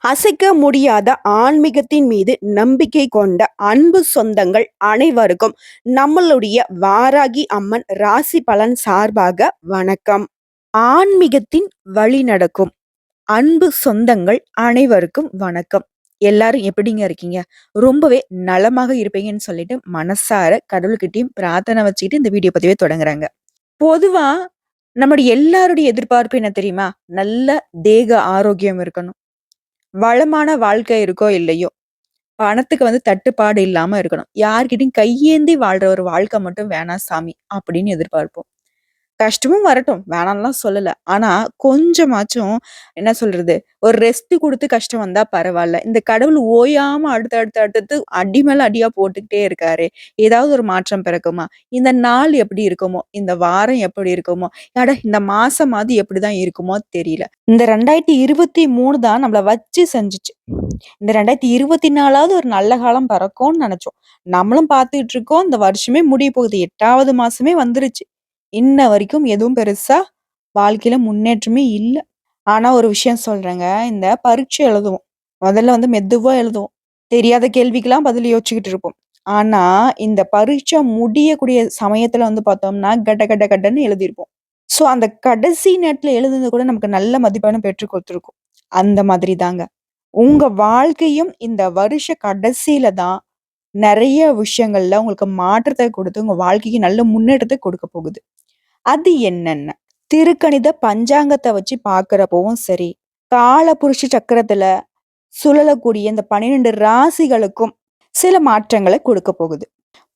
அசைக்க முடியாத ஆன்மீகத்தின் மீது நம்பிக்கை கொண்ட அன்பு சொந்தங்கள் அனைவருக்கும் நம்மளுடைய வாராகி அம்மன் ராசி பலன் சார்பாக வணக்கம். ஆன்மீகத்தின் வழி நடக்கும் அன்பு சொந்தங்கள் அனைவருக்கும் வணக்கம். எல்லாரும் எப்படிங்க இருக்கீங்க? ரொம்பவே நலமாக இருப்பீங்கன்னு சொல்லிட்டு மனசார கடவுள்கிட்டயும் பிரார்த்தனை வச்சுக்கிட்டு இந்த வீடியோ பதிவே தொடங்குறாங்க. பொதுவா நம்முடைய எல்லாருடைய எதிர்பார்ப்பு என்ன தெரியுமா? நல்ல தேக ஆரோக்கியம் இருக்கணும். வளமான வாழ்க்கை இருக்கோ இல்லையோ, பணத்துக்கு தட்டுப்பாடு இல்லாம இருக்கணும். யார்கிட்டயும் கையேந்தி வாழ்ற ஒரு வாழ்க்கை மட்டும் வேணாம் சாமி அப்படின்னு எதிர்பார்ப்போம். கஷ்டமும் வரட்டும். வேணான்லாம் சொல்லல. ஆனா, கொஞ்சமாச்சும் என்ன சொல்றது? ஒரு ரெஸ்ட் குடுத்து கஷ்டம் வந்தா பரவால்ல. இந்த கடவுள் ஓயாம அடுத்து அடி மேல அடியா போட்டுக்கிட்டே இருக்காரே! ஏதாவது ஒரு மாற்றம் பிறக்குமா? இந்த நாள் எப்படி இருக்குமோ? இந்த வாரம் எப்படி இருக்குமோ? அட இந்த மாசமாவது எப்படிதான் இருக்குமோ தெரியல. இந்த 2023 தான் நம்மள வச்சு செஞ்சுச்சு. இந்த 2024வது ஒரு நல்ல காலம் பிறக்கும்னு நெனச்சோம். நம்மளும் பார்த்துட்டு இருக்கோம். இந்த வருஷமே முடிய போகுது. 8வது மாசமே வந்துருச்சு. இன்ன வரைக்கும் எதுவும் பெருசா வாழ்க்கையில முன்னேற்றமே இல்ல. ஆனா ஒரு விஷயம் சொல்றேங்க. இந்த பரீட்சை எழுதுவோம். முதல்ல மெதுவா எழுதுவோம். தெரியாத கேள்விக்கெல்லாம் பதில் யோசிச்சுக்கிட்டு இருப்போம். ஆனா, இந்த பரீட்சை முடியக்கூடிய சமயத்துல பார்த்தோம்னா, கட கட கடன்னு எழுதியிருப்போம். ஸோ, அந்த கடைசி நேரத்துல எழுதுனது கூட நமக்கு நல்ல மதிப்பெண்ண பெற்றுக் குடுத்துருக்கும். அந்த மாதிரி தாங்க. உங்க வாழ்க்கையும் இந்த வருஷ கடைசியில தான் நெறைய விஷயங்கள்ல உங்களுக்கு மாற்றத்த குடுத்து, உங்க வாழ்க்கைக்கு நல்ல முன்னேற்றத்த குடுக்க போகுது. அது என்னென்ன? திருக்கணித பஞ்சாங்கத்த வச்சு பார்க்கிறப்பவும் சரி, காலபுருஷ சக்கரத்துல சுழலக்கூடிய இந்த 12 ராசிகளுக்கும் சில மாற்றங்கள குடுக்க போகுது.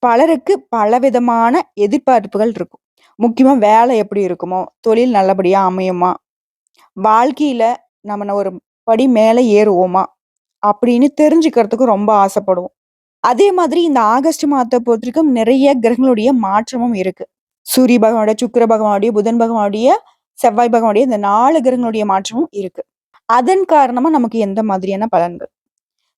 பலருக்கு பலவிதமான எதிர்பார்ப்புகள் இருக்கும். முக்கியமா வேலை எப்படி இருக்குமோ, தொழில் நல்லபடியா அமையுமா, வாழ்க்கையில நம்ம ஒரு படி மேல ஏறுவோமா, அப்படின்னு தெரிஞ்சுக்கிறதுக்கு ரொம்ப ஆசைப்படுவோம். அதே மாதிரி இந்த ஆகஸ்ட் மாதத்த பொறுத்தவரைக்கும் நிறைய கிரகங்களுடைய மாற்றமும் இருக்கு. சூரிய பகவானுடைய, சுக்கிர பகவானுடைய, புதன் பகவானுடைய, செவ்வாய் பகவானுடைய இந்த 4 கிரகங்களுடைய மாற்றமும் இருக்கு. அதன் காரணமா நமக்கு எந்த மாதிரியான பலன்கள்?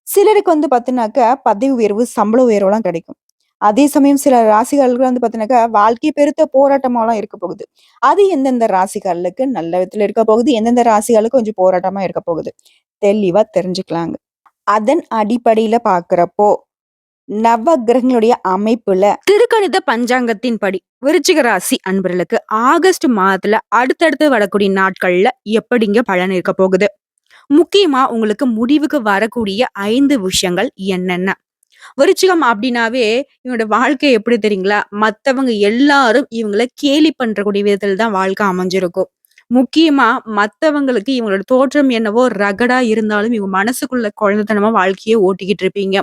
சிலருக்கு பார்த்தீங்கன்னாக்கா, பதவி உயர்வு, சம்பள உயர்வுலாம் கிடைக்கும். அதே சமயம் சில ராசிகளுக்கு பார்த்தீங்கன்னாக்கா, வாழ்க்கை பெருத்த போராட்டமாலாம் இருக்க போகுது. அது எந்தெந்த ராசிகளுக்கு நல்ல விதத்துல இருக்க போகுது, எந்தெந்த ராசிகளுக்கு கொஞ்சம் போராட்டமா இருக்க போகுது. தெளிவா தெரிஞ்சுக்கலாங்க. அதன் அடிப்படையில பார்க்கிறப்போ நவ கிரகங்களுடைய அமைப்புல திருக்கணித பஞ்சாங்கத்தின் படி விருச்சிக ராசி அன்பர்களுக்கு ஆகஸ்ட் மாதத்துல அடுத்தடுத்து வரக்கூடிய நாட்கள்ல எப்படிங்க பலன் இருக்க போகுது? முக்கியமா உங்களுக்கு முடிவுக்கு வரக்கூடிய 5 விஷயங்கள் என்னென்ன? விருச்சிகம் அப்படின்னாவே இவனோட வாழ்க்கை எப்படி தெரியுங்களா? மத்தவங்க எல்லாரும் இவங்கள கேலி பண்றக்கூடிய விதத்துல தான் வாழ்க்கை அமைஞ்சிருக்கும். முக்கியமா மத்தவங்களுக்கு இவங்களோட தோற்றம் என்னவோ ரகடா இருந்தாலும் இவங்க மனசுக்குள்ள குழந்தைத்தனமா வாழ்க்கைய ஓட்டிக்கிட்டு இருப்பீங்க.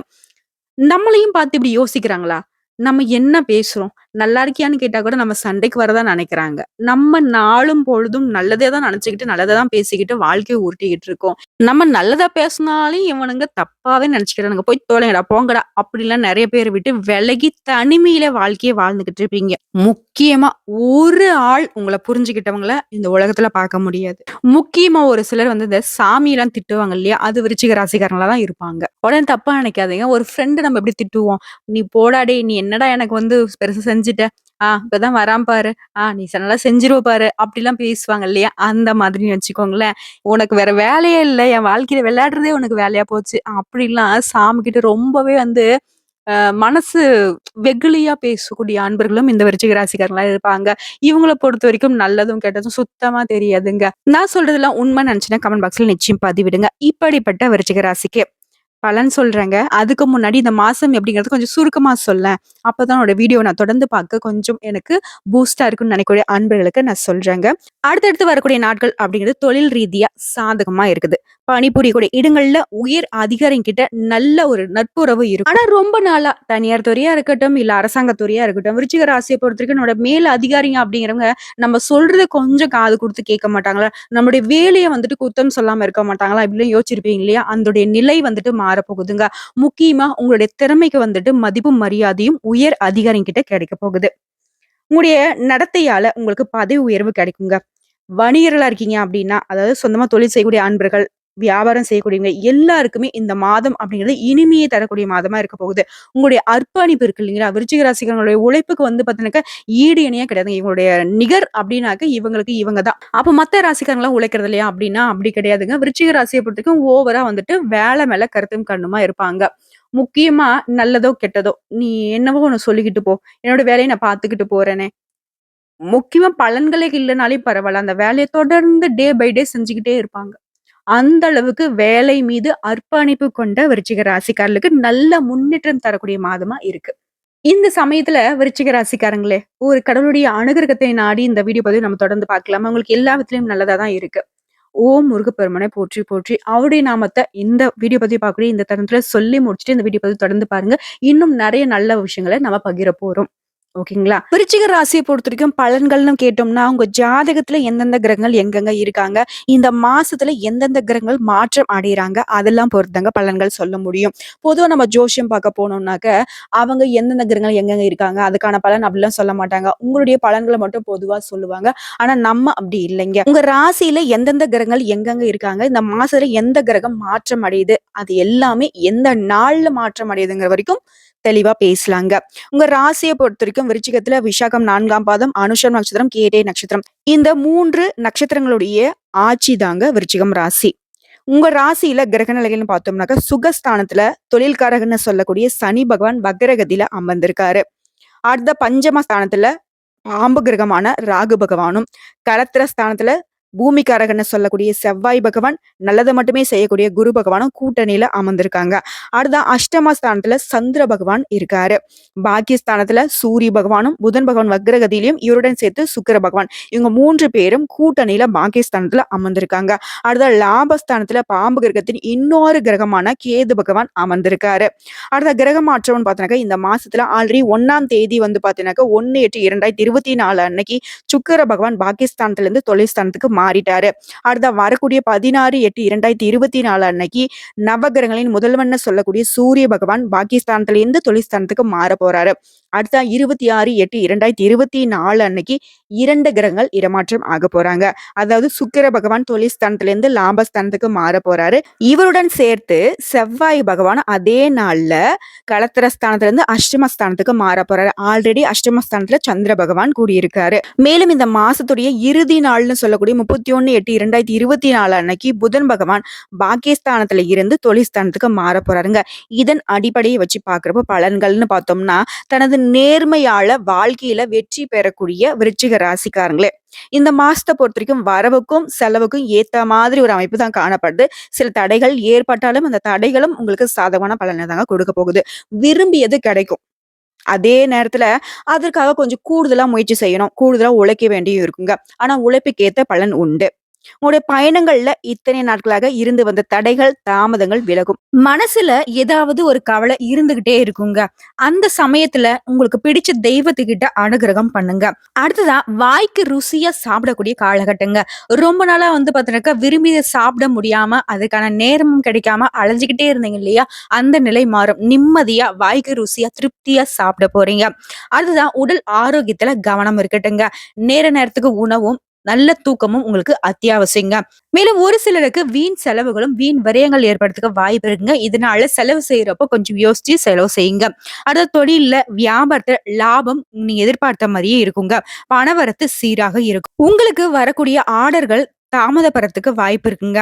நம்மளையும் பார்த்து இப்படி யோசிக்கிறாங்களா? நம்ம என்ன பேசுறோம்? நல்லா இருக்கியான்னு கேட்டா கூட நம்ம சண்டைக்கு வரதா நெனைக்கிறாங்க. நம்ம நாளும் பொழுதும் நல்லதே தான் நெனச்சுக்கிட்டு, நல்லத தான் பேசிக்கிட்டு வாழ்க்கைய உருட்டிக்கிட்டு இருக்கோம். நம்ம நல்லதா பேசுனாலும் இவனுங்க தப்பாவே நெனச்சுக்கிறானுங்க. "போய் தொலைங்கடா, போங்கடா" அப்படிலாம் நெறைய பேர விட்டு விலகி தனிமையில வாழ்க்கைய வாழ்ந்துகிட்டு இருப்பீங்க. முக்கியமா ஒரு ஆள் உங்கள புரிஞ்சுகிட்டவங்கள இந்த உலகத்துல பார்க்க முடியாது. முக்கியமா ஒரு சிலர் இந்த சாமிலாம் திட்டுவாங்க இல்லையா? அது விருச்சிக ராசிக்காரங்களா தான் இருப்பாங்க. உடனே தப்பா நினைக்காதீங்க. ஒரு ஃப்ரெண்ட் நம்ம எப்படி திட்டுவோம்? "நீ போடா டேய்! நீ என்னடா எனக்கு பெருசா செஞ்சுட்ட? இப்பதான் வரான் பாரு. நீ நல்லா செஞ்சுருவ பாரு." அப்படிலாம் பேசுவாங்க இல்லையா? அந்த மாதிரின்னு வச்சுக்கோங்களேன். "உனக்கு வேற வேலையே இல்ல. என் வாழ்க்கையில விளையாடுறதே உனக்கு வேலையா போச்சு." அப்படிலாம் சாமிகிட்ட ரொம்பவே மனசு வெகுளியா பேசக்கூடிய அன்பர்களும் இந்த விருச்சிக ராசிக்காரங்களா இருப்பாங்க. இவங்கள பொறுத்தவரைக்கும் நல்லதும், கெட்டதும் சுத்தமா தெரியாதுங்க. நான் சொல்றதெல்லாம் உண்மைன்னு நினைச்சீங்கன்னா கமெண்ட் பாக்ஸ்ல நிச்சயம் பதிவிடுங்க. இப்படிப்பட்ட விருச்சிக ராசிக்கு பலன் சொல்றேங்க. அதுக்கு முன்னாடி இந்த மாசம் எப்படிங்கிறது கொஞ்சம் சுருக்கமா சொல்லேன். அப்பதான் உன்னோட வீடியோ நான் தொடர்ந்து பார்க்க கொஞ்சம் எனக்கு பூஸ்ட்டா இருக்குன்னு நினைக்கக்கூடிய அன்பர்களுக்கு நான் சொல்றேங்க. அடுத்தடுத்து வரக்கூடிய நாட்கள் அப்படிங்கிறது தொழில் ரீதியா சாதகமா இருக்குது. பணிபுரியக்கூடிய இடங்கள்ல உயர் அதிகாரிகிட்ட நல்ல ஒரு நட்புறவு இருக்கும். ஆனா ரொம்ப நாளா தனியார் துறையா இருக்கட்டும், இல்ல அரசாங்க துறையா இருக்கட்டும், விருச்சிக ராசியை பொறுத்தவரைக்கும் என்னோட மேல் அதிகாரிங்க அப்படிங்கிறவங்க நம்ம சொல்றத கொஞ்சம் காது குடுத்து கேட்க மாட்டாங்களா? நம்முடைய வேலைய குத்தம் சொல்லாம இருக்க மாட்டாங்களா? இப்படிலாம் யோசிச்சிருப்பீங்க இல்லையா? அதோடைய நிலை மாறப்போகுதுங்க. முக்கியமா உங்களுடைய திறமைக்கு மதிப்பும், மரியாதையும் உயர் அதிகாரிகிட்ட கிடைக்க போகுது. உங்களுடைய நடத்தையால உங்களுக்கு பதவி உயர்வு கிடைக்குங்க. வணிகர்களா இருக்கீங்க அப்படின்னா, அதாவது சொந்தமா தொழில் செய்யக்கூடிய அன்பர்கள், வியாபாரம் செய்யக்கூடியவங்க எல்லாருக்குமே இந்த மாதம் அப்படிங்கிறது இனிமையை தரக்கூடிய மாதமா இருக்க போகுது. உங்களுடைய அர்ப்பணிப்பு இருக்கு இல்லைங்களா? விருச்சிக ராசிக்காரங்களுடைய உழைப்புக்கு வந்து பார்த்தீங்கன்னாக்கா, ஈடு இணையே கிடையாதுங்க. இவங்களுடைய நிகர் அப்படின்னாக்க இவங்களுக்கு இவங்க தான். அப்ப மத்த ராசிக்காரங்கலாம் உழைக்கிறது இல்லையா? அப்படின்னா அப்படி கிடையாதுங்க. விருச்சிக ராசிய பொறுத்தவரைக்கும் ஓவரா வந்துட்டு வேலை மேல கருத்தும் கண்ணுமா இருப்பாங்க. முக்கியமா நல்லதோ, கெட்டதோ, "நீ என்னவோ ஒண்ணு சொல்லிக்கிட்டு போ. என்னோட வேலைய நான் பார்த்துக்கிட்டு போறேனே." முக்கியமா பலன்களே இல்லனாலே பரவால்ல. அந்த வேலைய தொடர்ந்து டே பை டே செஞ்சுக்கிட்டே இருப்பாங்க. அந்த அளவுக்கு வேலை மீது அர்ப்பணிப்பு கொண்ட விருச்சிக ராசிக்காரர்களுக்கு நல்ல முன்னேற்றம் தரக்கூடிய மாதமா இருக்கு. இந்த சமயத்துல விருச்சிக ராசிக்காரங்களே, ஒரு கடவுளுடைய அனுகிரகத்தை நாடி இந்த வீடியோ பதிவு நம்ம தொடர்ந்து பார்க்கலாம். உங்களுக்கு எல்லா விதத்திலயும் நல்லதா தான் இருக்கு. ஓம் முருகப்பெருமானை போற்றி போற்றி அவருடைய நாமத்த இந்த வீடியோ பதிவு பார்க்கக்கூடிய இந்த தருணத்துல சொல்லி முடிச்சுட்டு இந்த வீடியோ பதிவு தொடர்ந்து பாருங்க. இன்னும் நெறைய நல்ல விஷயங்கள நம்ம பகிர போறோம். ஓகேங்களா? விருச்சிக ராசிய பொறுத்தவரைக்கும் பலன்கள்னு கேட்டோம்னா, உங்க ஜாதகத்துல எந்தெந்த கிரகங்கள் எங்கெங்க இருக்காங்க, இந்த மாசத்துல எந்தெந்த கிரகங்கள் மாற்றம் அடையறாங்க, அதெல்லாம் பொறுத்துதாங்க பலன்கள் சொல்ல முடியும். பொதுவா நம்ம ஜோசியம் பார்க்க போனோம்னாக்க, அவங்க எந்தெந்த கிரகங்கள் எங்கெங்க இருக்காங்க, அதுக்கான பலன் அப்படிலாம் சொல்ல மாட்டாங்க. உங்களுடைய பலன்கள மட்டும் பொதுவா சொல்லுவாங்க. ஆனா நம்ம அப்படி இல்லைங்க. உங்க ராசியில எந்தெந்த கிரகங்கள் எங்கெங்க இருக்காங்க, இந்த மாசத்துல எந்த கிரகம் மாற்றம் அடையுது, அது எல்லாமே எந்த நாள்ல மாற்றம் அடையுதுங்கிற வரைக்கும் தெளிவா பேசலாங்க. உங்க ராசிய பொறுத்தவரைக்கும் விருச்சிகத்துல விசாகம் 4ஆம் பாதம், அனுஷம் நட்சத்திரம், கேட்டை நட்சத்திரம். இந்த 3 நட்சத்திரங்களுடைய ஆட்சி தாங்க விருச்சிகம் ராசி. உங்க ராசியில கிரக நிலைகள்னு பார்த்தோம்னாக்க, சுகஸ்தானத்துல தொழில்காரகன்னு சொல்லக்கூடிய சனி பகவான் வக்ரகதியில அமர்ந்திருக்காரு. அடுத்த பஞ்சம ஸ்தானத்துல பாம்பு கிரகமான ராகு பகவானும், கலத்திர ஸ்தானத்துல பூமிக்காரகன்னு சொல்லக்கூடிய செவ்வாய் பகவான், நல்லத மட்டுமே செய்யக்கூடிய குரு பகவானும் கூட்டணியில அமர்ந்திருக்காங்க. அடுத்த அஷ்டம ஸ்தானத்துல சந்திர பகவான் இருக்காரு. பாக்கியஸ்தானத்துல சூரிய பகவானும், புதன் பகவான் வக்ரகதியிலும் இவருடன் சேர்த்து சுக்கிர பகவான். இவங்க 3 பேரும் கூட்டணியில பாக்கியஸ்தானத்துல அமர்ந்திருக்காங்க. அடுத்த லாபஸ்தானத்துல பாம்பு கிரகத்தின் இன்னொரு கிரகமான கேது பகவான் அமர்ந்திருக்காரு. அடுத்த கிரக மாற்றம்னு பார்த்தீங்கன்னா, இந்த மாசத்துல ஆல்ரெடி 1ஆம் தேதி வந்து பார்த்தீங்கன்னாக்கா 1/8/2024 அன்னைக்கு சுக்கிர பகவான் பாகிஸ்தானத்துல இருந்து தொழில் ஸ்தானத்துக்கு மாறிட்டாரு. அடுத்த வரக்கூடிய 16/8/2024 அன்னைக்கு நவகிரகங்களின் முதல்வன்னு சொல்லக்கூடிய சூரிய பகவான் பாகிஸ்தானத்துல இருந்து தொழில் ஸ்தானத்துக்கு மாற போறாரு. அடுத்த 26/8/2024 அன்னைக்கு 2 கிரகங்கள் இடமாற்றம் ஆக போறாங்க. அதாவது சுக்கிர பகவான் தொழில் ஸ்தானத்துல இருந்து லாபஸ்தானத்துக்கு மாற போறாரு. இவருடன் சேர்த்து செவ்வாய் பகவான் அதே நாள்ல களத்திர ஸ்தானத்துல இருந்து அஷ்டமஸ்தானத்துக்கு மாற போறாரு. ஆல்ரெடி அஷ்டமஸ்தானத்துல சந்திர பகவான் கூடியிருக்காரு. மேலும் இந்த மாசத்துடைய இறுதி நாள்னு சொல்லக்கூடிய 31/8/2024 அன்னைக்கு புதன் பகவான் பாக்கியஸ்தானத்துல இருந்து தொழில் ஸ்தானத்துக்கு மாற போறாருங்க. இதன் அடிப்படையை வச்சு பாக்குறப்ப பலன்கள்னு பார்த்தோம்னா, தனது நேர்மையால வாழ்க்கையில வெற்றி பெறக்கூடிய விருச்சிக ராசிக்காரங்களே, இந்த மாசத்தை பொறுத்த வரைக்கும் வரவுக்கும் செலவுக்கும் ஏத்த மாதிரி ஒரு அமைப்பு தான் காணப்படுது. சில தடைகள் ஏற்பட்டாலும் அந்த தடைகளும் உங்களுக்கு சாதகமான பலனை தாங்க கொடுக்க போகுது. விரும்பியது கிடைக்கும். அதே நேரத்துல அதற்காக கொஞ்சம் கூடுதலா முயற்சி செய்யணும். கூடுதலா உழைக்க வேண்டியும் இருக்குங்க. ஆனா உழைப்புக்கு ஏத்த பலன் உண்டு. உங்களுடைய பயணங்கள்ல இத்தனை நாட்களாக இருந்து வந்த தடைகள், தாமதங்கள் விலகும். மனசுல ஏதாவது ஒரு கவலை இருந்துகிட்டே இருக்குங்க. அந்த சமயத்துல உங்களுக்கு பிடிச்ச தெய்வத்துக்கிட்ட அனுகிரகம் பண்ணுங்க. அடுத்ததா வாய்க்கு ருசியா சாப்பிடக்கூடிய காலகட்டங்க. ரொம்ப நாளா வந்து பாத்தீங்கன்னாக்கா விரும்பி சாப்பிட முடியாம, அதுக்கான நேரமும் கிடைக்காம அலைஞ்சுக்கிட்டே இருந்தீங்க இல்லையா? அந்த நிலை மாறும். நிம்மதியா வாய்க்கு ருசியா திருப்தியா சாப்பிட போறீங்க. அடுத்ததான் உடல் ஆரோக்கியத்துல கவனம் இருக்கட்டுங்க. நேரத்துக்கு உணவும் நல்ல தூக்கமும் உங்களுக்கு அத்தியாவசியங்க. மேலும் ஒரு சிலருக்கு வீண் செலவுகளும் வீண் விரயங்கள் ஏற்படுறதுக்கு வாய்ப்பு இருக்குங்க. இதனால செலவு செய்யறப்போ கொஞ்சம் யோசிச்சு செலவு செய்யுங்க. அடுத்த தொழில்ல வியாபாரத்துல லாபம் நீங்க எதிர்பார்த்த மாதிரியே இருக்குங்க. பணவரத்து சீராக இருக்கும். உங்களுக்கு வரக்கூடிய ஆர்டர்கள் தாமதப்படுறதுக்கு வாய்ப்பு இருக்குங்க.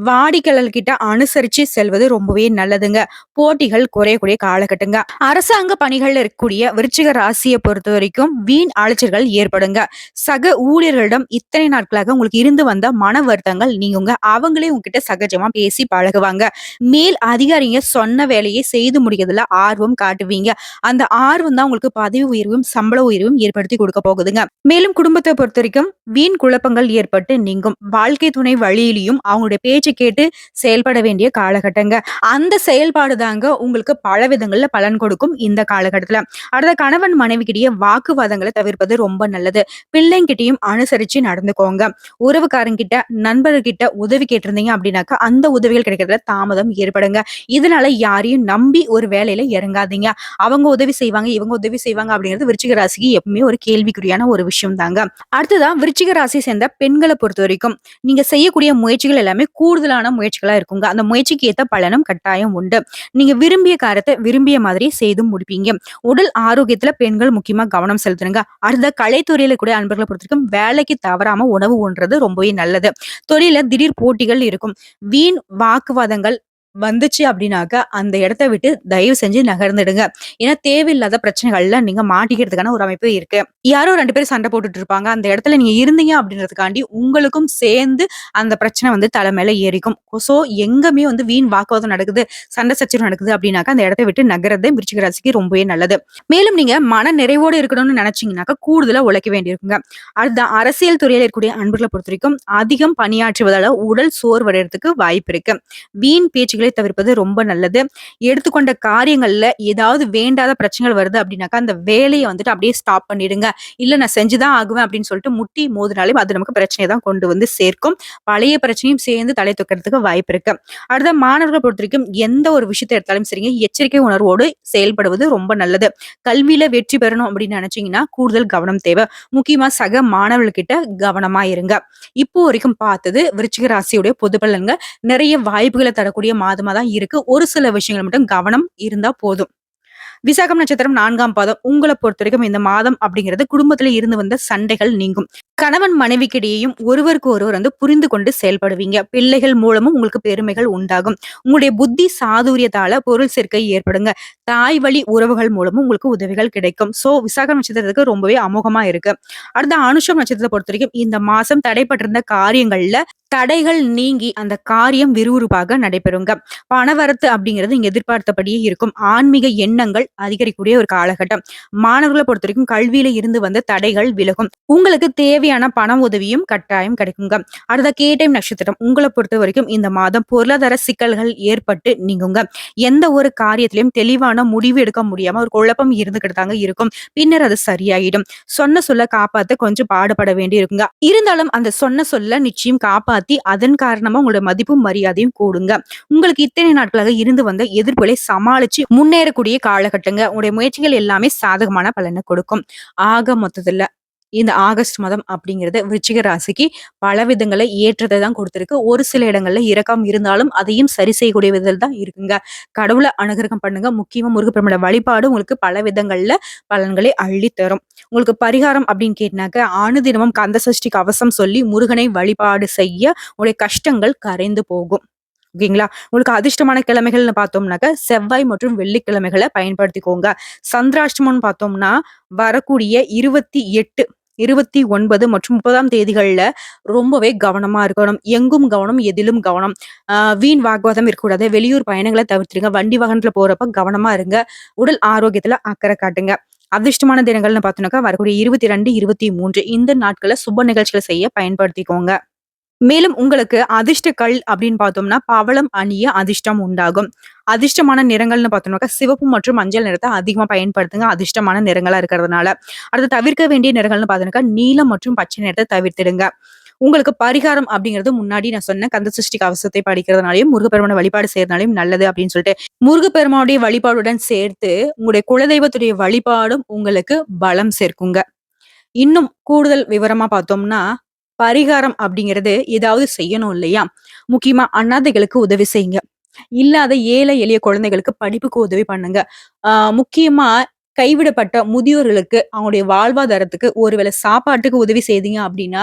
வாடிக்கையாளர்கிட்ட அனுசரிச்சு செல்வது ரொம்பவே நல்லதுங்க. போட்டிகள் குறையக்கூடிய காலகட்டங்க. அரசாங்க பணிகள்ல இருக்கக்கூடிய விருச்சிக ராசியை பொறுத்த வரைக்கும் வீண் அலைச்சல்கள் ஏற்படுங்க. சக ஊழியர்களிடம் இத்தனை நாட்களாக உங்களுக்கு இருந்து வந்த மன வருத்தங்கள் நீங்குங்க. அவங்களே உங்ககிட்ட சகஜமா பேசி பழகுவாங்க. மேல் அதிகாரிங்க சொன்ன வேலையை செய்து முடிக்கிறதுல ஆர்வம் காட்டுவீங்க. அந்த ஆர்வம் தான் உங்களுக்கு பதவி உயர்வும் சம்பள உயர்வும் ஏற்படுத்தி கொடுக்க போகுதுங்க. மேலும் குடும்பத்தை பொறுத்த வரைக்கும் வீண் குழப்பங்கள் ஏற்பட்டு நீங்கும். வாழ்க்கை துணை வழியிலையும் அவங்களுடைய பேச்சு கேட்டு செயல்பட வேண்டிய காலகட்டங்க. அந்த செயல்பாடு தாங்க உங்களுக்கு பல விதங்கள்ல பலன் கொடுக்கும் இந்த காலகட்டத்துல. அடுத்த கணவன் மனைவிக்கிட்டயே வாக்குவாதங்களை தவிர்ப்பது ரொம்ப நல்லது. பிள்ளைங்கிட்டையும் அனுசரிச்சு நடந்துக்கோங்க. உறவுக்காரங்கிட்ட நண்பர்கிட்ட உதவி கேட்டிருந்தீங்க அப்படின்னாக்கா அந்த உதவிகள் கிடைக்கிறதுல தாமதம் ஏற்படுங்க. இதனால யாரையும் நம்பி ஒரு வேலையில இறங்காதீங்க. அவங்க உதவி செய்வாங்க இவங்க உதவி செய்வாங்க அப்படிங்கிறது விருச்சிக ராசிக்கு எப்பவுமே ஒரு கேள்விக்குறியான ஒரு விஷயம் தாங்க. அடுத்ததான் விருச்சிக ராசியை சேர்ந்த பெண்களை பொறுத்த வரைக்கும் நீங்க செய்யக்கூடிய முயற்சிகள் எல்லாமே கூடுதலான முயற்சிகளா இருக்குங்க. அந்த முயற்சிக்கு ஏத்த பலனும் கட்டாயம் உண்டு. நீங்க விரும்பிய காரியத்த விரும்பிய மாதிரி செய்து முடிப்பீங்க. உடல் ஆரோக்கியத்துல பெண்கள் முக்கியமா கவனம் செலுத்தணுங்க. அடுத்த கலைத்துறையில கூட அன்பர்கள பொறுத்தவரைக்கும் வேலைக்கு தவறாம உணவு உண்றது ரொம்பவே நல்லது. தொழில்ல திடீர் போட்டிகள் இருக்கும். வீண் வாக்குவாதங்கள் வந்துச்சு அப்படின்னாக்க, அந்த இடத்த விட்டு தயவு செஞ்சு நகர்ந்துடுங்க. ஏன்னா தேவையில்லாத பிரச்சனைகள்ல நீங்க மாட்டிக்கிறதுக்கான ஒரு அமைப்பு இருக்கு. யாரோ 2 பேர் சண்டை போட்டுட்டு இருப்பாங்க. அந்த இடத்துல நீங்க இருந்தீங்க அப்படின்றதுக்காண்டி உங்களுக்கும் சேர்ந்து அந்த பிரச்சனை வந்து தலை மேல ஏறிக்கும். சோ எங்கேயுமே வந்து வீண் வாக்குவாதம் நடக்குது, சண்டை சச்சரவு நடக்குது அப்படின்னாக்கா, அந்த இடத்த விட்டு நகர்றது விருச்சிக ராசிக்கு ரொம்பவே நல்லது. மேலும் நீங்க மன நிறைவோடு இருக்கணும்னு நினைச்சீங்கன்னாக்கா, கூடுதலா உழைக்க வேண்டியிருக்குங்க. அடுத்த அரசியல் துறையில இருக்கக்கூடிய அன்பர்களை பொறுத்தவரைக்கும் அதிகம் பணியாற்றுவதால உடல் சோர்வடைறதுக்கு வாய்ப்பு இருக்கு. வீண் பேச்சுக்களை தவிர்ப்பது ரொம்ப நல்லது. எடுத்துக்கொண்ட காரியங்கள்ல ஏதாவது வேண்டாத பிரச்சனைகள் வருது அப்படின்னாக்கா, அந்த வேலைய வந்துட்டு அப்படியே ஸ்டாப் பண்ணிடுங்க. இல்ல நான் செஞ்சுதான் ஆகுவேன் அப்படின்னு சொல்லிட்டு முட்டி மோதினாலே அது நமக்கு பிரச்சனைய தான் கொண்டு வந்து சேர்க்கும். பழைய பிரச்சனையும் சேர்ந்து தலை தூக்கிறதுக்கு வாய்ப்பு இருக்கு. அடுத்த மாணவர்களை பொறுத்தவரைக்கும் எந்த ஒரு விஷயத்த எடுத்தாலும் சரிங்க, எச்சரிக்கை உணர்வோடு செயல்படுவது ரொம்ப நல்லது. கல்வியில வெற்றி பெறணும் அப்படின்னு நினைச்சீங்கன்னா கூடுதல் கவனம் தேவை. முக்கியமா சக மாணவர்கள்கிட்ட கவனமா இருங்க. இப்போ வரைக்கும் பார்த்தது விருச்சிக ராசியுடைய பொது பலன்கள். நிறைய வாய்ப்புகளை தரக்கூடிய மாதமா தான் இருக்கு. ஒரு சில விஷயங்கள் மட்டும் கவனம் இருந்தா போதும். விசாகம் நட்சத்திரம் 4ஆம் பாதம் உங்கள பொறுத்தவரைக்கும் இந்த மாதம் அப்படிங்கிறது குடும்பத்துல இருந்து வந்த சண்டைகள் நீங்கும். கணவன் மனைவிக்கிடையேயும் ஒருவருக்கு ஒருவர் வந்து புரிந்து கொண்டு செயல்படுவீங்க. பிள்ளைகள் மூலமும் உங்களுக்கு பெருமைகள் உண்டாகும். உங்களுடைய புத்தி சாதுரியத்தால பொருள் சேர்க்கை ஏற்படுங்க. தாய் வழி உறவுகள் மூலமும் உங்களுக்கு உதவிகள் கிடைக்கும். சோ விசாகம் நட்சத்திரத்துக்கு ரொம்பவே அமோகமா இருக்கு. அடுத்த அனுஷம் நட்சத்திரத்தை பொறுத்த வரைக்கும் இந்த மாசம் தடைப்பட்டிருந்த காரியங்கள்ல தடைகள் நீங்கி அந்த காரியம் விறுவிறுப்பாக நடைபெறுங்க. பணவரத்து அப்படிங்கிறது நீங்க எதிர்பார்த்தபடியே இருக்கும். ஆன்மீக எண்ணங்கள் அதிகரிக்கக்கூடிய ஒரு காலகட்டம். மாணவர்களை பொறுத்த வரைக்கும் கல்வியில இருந்து வந்த தடைகள் விலகும். உங்களுக்கு தேவையான பண உதவியும் கட்டாயம் கிடைக்குங்க. அடுத்த கேட்டைம் நட்சத்திரம் உங்களை பொறுத்த வரைக்கும் இந்த மாதம் பொருளாதார சிக்கல்கள் ஏற்பட்டு நீங்குங்க. எந்த ஒரு காரியத்திலையும் தெளிவான முடிவு எடுக்க முடியாம ஒரு குழப்பம் இருந்துகிட்டு தாங்க இருக்கும். பின்னர் அது சரியாயிடும். சொன்ன சொல்ல காப்பாத்த கொஞ்சம் பாடுபட வேண்டி இருக்குங்க. இருந்தாலும் அந்த சொன்ன சொல்ல நிச்சயம் காப்பாத்தி அதன் காரணமா உங்களோட மதிப்பும் மரியாதையும் கூடுங்க. உங்களுக்கு இத்தனை நாட்களாக இருந்து வந்த எதிர்ப்புகளை சமாளிச்சு முன்னேறக்கூடிய காலகட்டங்க. உங்களுடைய முயற்சிகள் எல்லாமே சாதகமான பலனை கொடுக்கும். ஆக மொத்தத்துல இந்த ஆகஸ்ட் மாதம் அப்படிங்கிறது விருச்சிக ராசிக்கு பல விதங்கள்ல ஏற்றத்தை தான் கொடுத்திருக்கு. ஒரு சில இடங்கள்ல இரக்கம் இருந்தாலும் அதையும் சரி செய்யக்கூடிய விதத்தில் தான் இருக்குங்க. கடவுளை அனுகிரகம் பண்ணுங்க. முக்கியமா முருகப்பெருமானோட வழிபாடு உங்களுக்கு பல விதங்கள்ல பலன்களை அள்ளி தரும். உங்களுக்கு பரிகாரம் அப்படின்னு கேட்டினாக்க அனுதினமும் கந்த சஷ்டி கவசம் சொல்லி முருகனை வழிபாடு செய்ய உங்களுடைய கஷ்டங்கள் கரைந்து போகும். ஓகேங்களா? உங்களுக்கு அதிர்ஷ்டமான கிழமைகள்னு பார்த்தோம்னாக்க செவ்வாய் மற்றும் வெள்ளிக்கிழமைகளை பயன்படுத்திக்கோங்க. சந்திராஷ்டமம்னு பார்த்தோம்னா வரக்கூடிய 28, 29 மற்றும் 30ஆம் தேதிகள்ல ரொம்பவே கவனமா இருக்கணும். எங்கும் கவனம், எதிலும் கவனம். வீண் வாக்குவாதம் இருக்கக்கூடாது. வெளியூர் பயணங்களை தவிர்த்துருங்க. வண்டி வாகனத்துல போறப்ப கவனமா இருங்க. உடல் ஆரோக்கியத்துல அக்கறை காட்டுங்க. அதிர்ஷ்டமான தினங்கள்னு பார்த்தோம்னாக்கா வரக்கூடிய 22, 23 இந்த நாட்களை சுப நிகழ்ச்சிகளை செய்ய பயன்படுத்திக்கோங்க. மேலும் உங்களுக்கு அதிர்ஷ்ட கல் அப்படின்னு பார்த்தோம்னா பவளம் அணிய அதிர்ஷ்டம் உண்டாகும். அதிர்ஷ்டமான நிறங்கள்னு பார்த்தோம்னாக்கா சிவப்பு மற்றும் மஞ்சள் நிறத்தை அதிகமா பயன்படுத்துங்க. அதிர்ஷ்டமான நிறங்களா இருக்கிறதுனால. அடுத்து தவிர்க்க வேண்டிய நிறங்கள்னு பார்த்தோம்னாக்கா நீலம் மற்றும் பச்சை நிறத்தை தவிர்த்திடுங்க. உங்களுக்கு பரிகாரம் அப்படிங்கிறது முன்னாடி நான் சொன்ன கந்த சஷ்டி கவசத்தை படிக்கிறதுனாலையும் முருகப்பெருமான வழிபாடு செய்யறதுனாலையும் நல்லது அப்படின்னு சொல்லிட்டு முருகப்பெருமானுடைய வழிபாடுடன் சேர்த்து உங்களுடைய குலதெய்வத்துடைய வழிபாடும் உங்களுக்கு பலம் சேர்க்குங்க. இன்னும் கூடுதல் விவரமா பார்த்தோம்னா, பரிகாரம் அப்படிங்கிறது ஏதாவது செய்யணும் இல்லையா? முக்கியமா அனாதைகளுக்கு உதவி செய்யுங்க. இல்லாத ஏழை எளிய குழந்தைகளுக்கு படிப்புக்கு உதவி பண்ணுங்க. முக்கியமா கைவிடப்பட்ட முதியோர்களுக்கு அவங்களுடைய வாழ்வாதாரத்துக்கு ஒருவேளை சாப்பாட்டுக்கு உதவி செய்தீங்க அப்படின்னா,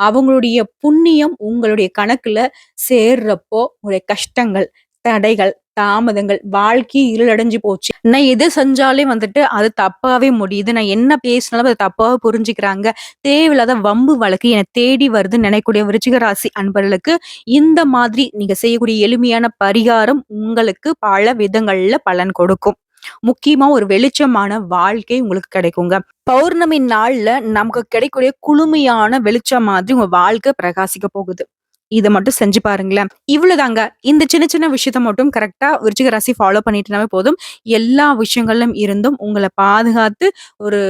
அவங்களுடைய புண்ணியம் உங்களுடைய கணக்குல சேர்றப்போ உங்களுடைய கஷ்டங்கள், தடைகள், தாமதங்கள், வாழ்க்கை இருளடைஞ்சு போச்சு. நான் எது செஞ்சாலே வந்துட்டு அது தப்பாவே முடியுது. நான் என்ன பேசினாலும் அத தப்பாவே புரிஞ்சுக்கிறாங்க. தேவையில்லாத வம்பு வழக்கு என்னை தேடி வருதுன்னு நினைக்கக்கூடிய விருச்சிக ராசி அன்பர்களுக்கு, இந்த மாதிரி நீங்க செய்யக்கூடிய எளிமையான பரிகாரம் உங்களுக்கு பல விதங்கள்ல பலன் கொடுக்கும். முக்கியமா ஒரு வெளிச்சமான வாழ்க்கை உங்களுக்கு கிடைக்குங்க. பௌர்ணமி நாள்ல நமக்கு கிடைக்கக்கூடிய குளுமையான வெளிச்சம் மாதிரி உங்க வாழ்க்கை பிரகாசிக்க போகுது. இத மட்டும் செஞ்சு பாருங்களேன். இவ்வளவுதாங்க. இந்த சின்ன சின்ன விஷயத்த மட்டும் கரெக்ட்டா விருச்சிக ராசி ஃபாலோ பண்ணிட்டுனாவே போதும். எல்லா விஷயங்களிலும் இருந்தும் உங்கள பாதுகாத்து ஒரு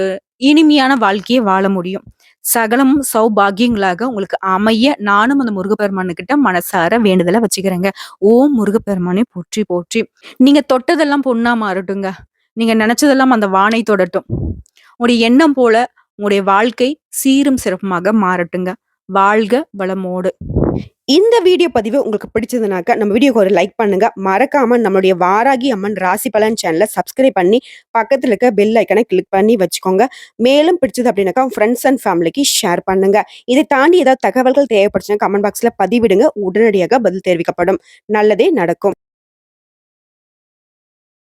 இனிமையான வாழ்க்கைய வாழ முடியும். சகலமும் சௌபாக்கியங்களாக உங்களுக்கு அமைய நானும் அந்த முருகப்பெருமானுகிட்ட மனசார வேண்டுதல வச்சுக்கிறேங்க. ஓம் முருகப்பெருமானே போற்றி போற்றி. நீங்க தொட்டதெல்லாம் பொன்னா மாறட்டுங்க. நீங்க நினைச்சதெல்லாம் அந்த வானை தொடட்டும். உங்களுடைய எண்ணம் போல உங்களுடைய வாழ்க்கை சீரும் சிறப்புமாக மாறட்டுங்க. வாழ்க வளமோடு. இந்த வீடியோ பதிவு உங்களுக்கு பிடிச்சதுனாக்க நம்ம வீடியோக்கு ஒரு லைக் பண்ணுங்க. மறக்காம நம்மளுடைய வாராகி அம்மன் ராசி பலன் சேனல சப்ஸ்கிரைப் பண்ணி பக்கத்துல இருக்க பெல் ஐக்கனை கிளிக் பண்ணி வச்சுக்கோங்க. மேலும் பிடிச்சது அப்படின்னாக்கா உங்க ஃப்ரெண்ட்ஸ் அண்ட் ஃபேமிலிக்கு ஷேர் பண்ணுங்க. இதை தாண்டி ஏதாவது தகவல்கள் தேவைப்படுச்சுன்னா கமெண்ட் பாக்ஸ்ல பதிவிடுங்க. உடனடியாக பதில் தெரிவிக்கப்படும். நல்லதே நடக்கும்.